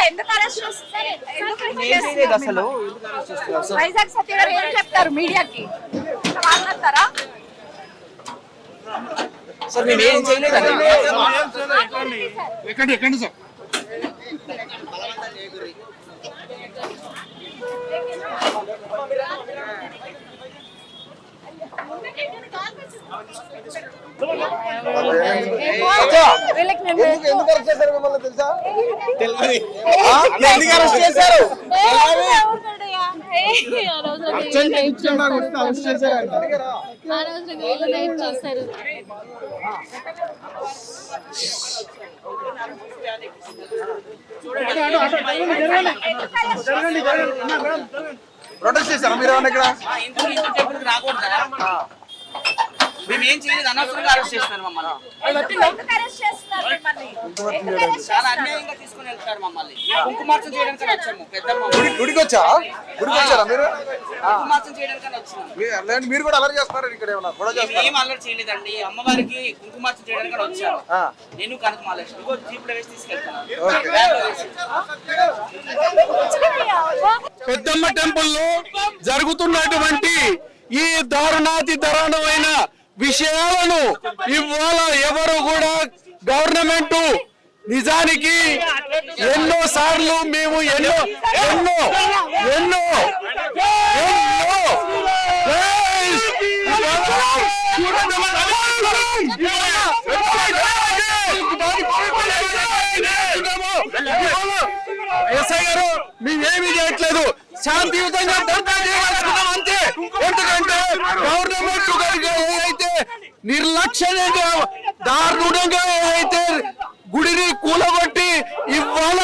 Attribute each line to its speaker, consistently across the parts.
Speaker 1: ఎందుకు అరెస్ట్ చేస్తున్నారు?
Speaker 2: అసలు
Speaker 1: వైజాగ్ సత్య గారు ఏం చెప్తారు మీడియాకి? మాట్లాడతారా?
Speaker 2: సార్ మేము ఏం చేయలేదండి.
Speaker 3: ఎక్కండి సార్.
Speaker 4: ఎందుకు అరెస్ట్ చేశారు మిమ్మల్ని తెలుసా?
Speaker 2: ఎందుకు అరెస్ట్ చేశారు?
Speaker 4: ప్రొటెస్ట్ చేశారా మీరు ఏమన్నా ఇక్కడ?
Speaker 2: మేము ఏం చేయలేదు, అనవసరంగా అరెస్ట్ చేస్తున్నారు మమ్మల్ని.
Speaker 1: ఎందుకు అరెస్ట్ చేస్తున్నారు మిమ్మల్ని? ఎందుకు అరెస్ట్
Speaker 2: చాలా
Speaker 1: చేస్తున్నారు?
Speaker 2: అన్యాయంగా తీసుకుని వెళ్తారు మమ్మల్ని. కుంకుమార్చన చేయడానికి వచ్చాము. పెద్దమ్మ
Speaker 4: గుడికి వచ్చారా మీరు?
Speaker 2: కుంకుమార్చన చేయడానికి వచ్చినాము.
Speaker 4: మీరు కూడా అలర్ చేస్తున్నారు ఇక్కడ ఏమన్నా కూడా చేస్తారు?
Speaker 2: ఏం అల్లరి చేయలేదండి. అమ్మవారికి కుంకుమార్చన చేయడానికి వచ్చాను. నేను కనుక మాలేసి జీప్ లో వేసి తీసుకెళ్తాను.
Speaker 3: పెద్దమ్మ టెంపుల్ లో జరుగుతున్నటువంటి ఈ దారుణాతి దారుణమైన విషయాలను ఇవాళ ఎవరు కూడా గవర్నమెంట్ నిజానికి ఎన్నో సార్లు మేము ఎన్నో ఎన్నో ఎన్నో ఎస్ఐ గారు మేమేమీ చేయట్లేదు, శాంతియుతంగా ధర్నా చేయవలసుకున్నాం అంతే. ఎందుకంటే గవర్నమెంట్ ఏదైతే నిర్లక్ష్యంగా దారుణంగా ఏదైతే గుడిని కూలగొట్టి ఇవాళ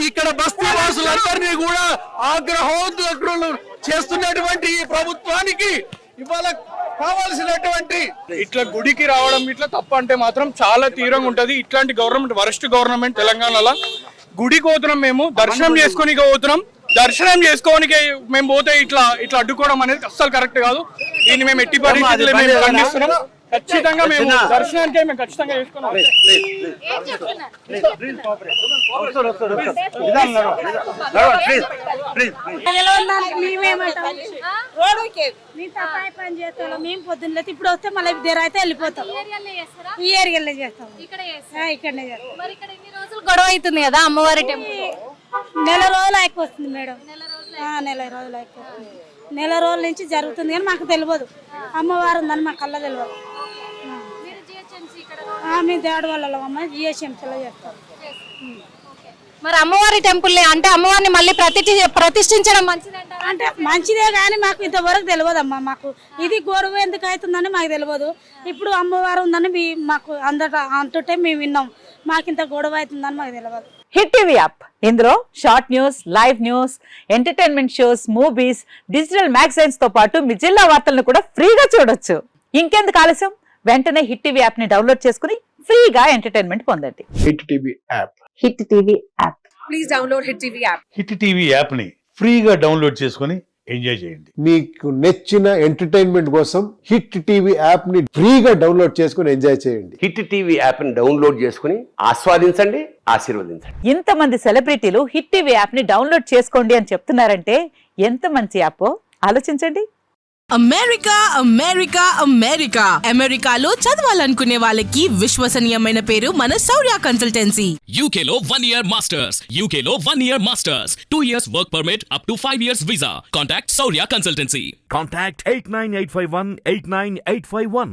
Speaker 3: ఇక్కడ బస్తీ వాసులందరినీ కూడా ఆగ్రహోద్గ్రులు చేస్తున్నటువంటి ఈ ప్రభుత్వానికి ఇవాళ కావాల్సినటువంటి ఇట్లా గుడికి రావడం ఇట్లా తప్పు అంటే మాత్రం చాలా తీవ్రంగా ఉంటది. ఇట్లాంటి గవర్నమెంట్ వరస్ట్ గవర్నమెంట్ తెలంగాణలో గుడికి పోతున్నాం, మేము దర్శనం చేసుకొని పోతున్నాం. దర్శనం చేసుకోనికి మేము పోతే ఇట్లా అడ్డుకోవడం అనేది అస్సలు కరెక్ట్ కాదు. దీన్ని మేము ఎట్టి పరిస్థితుల్లో మేము ఖండిస్తున్నాం. ఖచ్చితంగా మేము దర్శనానికి మేము ఖచ్చితంగా చేసుకున్నాం.
Speaker 5: మేము పొద్దున్న ఇప్పుడు వస్తే మళ్ళీ దగ్గర అయితే వెళ్ళిపోతాం. ఈ ఏరియాలో చేస్తాం, ఇక్కడనే చేస్తాం.
Speaker 1: గొడవ అవుతుంది కదా అమ్మవారి టెంపుల్.
Speaker 5: నెల రోజులు అయిపోతుంది మేడం, నెల రోజులు అయిపోతుంది. నెల రోజుల నుంచి జరుగుతుంది కానీ మాకు తెలియదు. అమ్మవారు ఉందని మా కళ్ళ తెలియదు. మేము దేవడ వాళ్ళ అమ్మ జిహెచ్ఎంసీలో చేస్తాం.
Speaker 1: మరి అమ్మవారి టెంపుల్ అంటే అమ్మవారిని మళ్ళీ ప్రతిష్ఠించడం మంచిది
Speaker 5: అంటే మంచిదే కానీ మాకు ఇంతవరకు తెలియదు అమ్మా. మాకు ఇది గొడవ ఎందుకు అవుతుందని మాకు తెలియదు. ఇప్పుడు అమ్మవారు ఉందని మాకు అంటుంటే మేము విన్నాం. మాకు ఇంత గొడవ అవుతుందని మాకు తెలియదు.
Speaker 6: హిట్ టీవీ యాప్, ఇందులో short news, live news, entertainment shows, movies, digital magazines తో పాటు మీ జిల్లా వార్తలను కూడా ఫ్రీగా చూడొచ్చు. ఇంకెందుకు ఆలస్యం, వెంటనే హిట్ టీవీ యాప్ ని డౌన్లోడ్ చేసుకుని ఫ్రీగా ఎంటర్టైన్మెంట్ పొందండి.
Speaker 3: Hit TV app,
Speaker 6: hit TV app,
Speaker 1: please download hit TV app.
Speaker 7: Hit TV app ని ఫ్రీగా డౌన్లోడ్ చేసుకుని ఎంజాయ్ చేయండి.
Speaker 8: మీకు నచ్చిన ఎంటర్టైన్మెంట్ కోసం హిట్ టీవీ యాప్ ని ఫ్రీగా డౌన్లోడ్ చేసుకుని ఎంజాయ్ చేయండి.
Speaker 9: హిట్ టీవీ యాప్ ని డౌన్లోడ్ చేసుకుని ఆస్వాదించండి, ఆశీర్వదించండి.
Speaker 6: ఇంతమంది సెలబ్రిటీలు హిట్ టీవీ యాప్ ని డౌన్లోడ్ చేసుకోండి అని చెప్తున్నారంటే ఎంత మంచి యాప్ ఆలోచించండి.
Speaker 10: అమెరికా అమెరికా అమెరికా అమెరికాలో చదవాలనుకునే వాళ్ళకి విశ్వసనీయమైన పేరు మన శౌర్య కన్సల్టెన్సీ.
Speaker 11: UK లో 1 year masters, UK లో 1 year masters, 2 years work permit up to 5 years visa. Contact Shaurya Consultancy.
Speaker 12: Contact 89851 89851.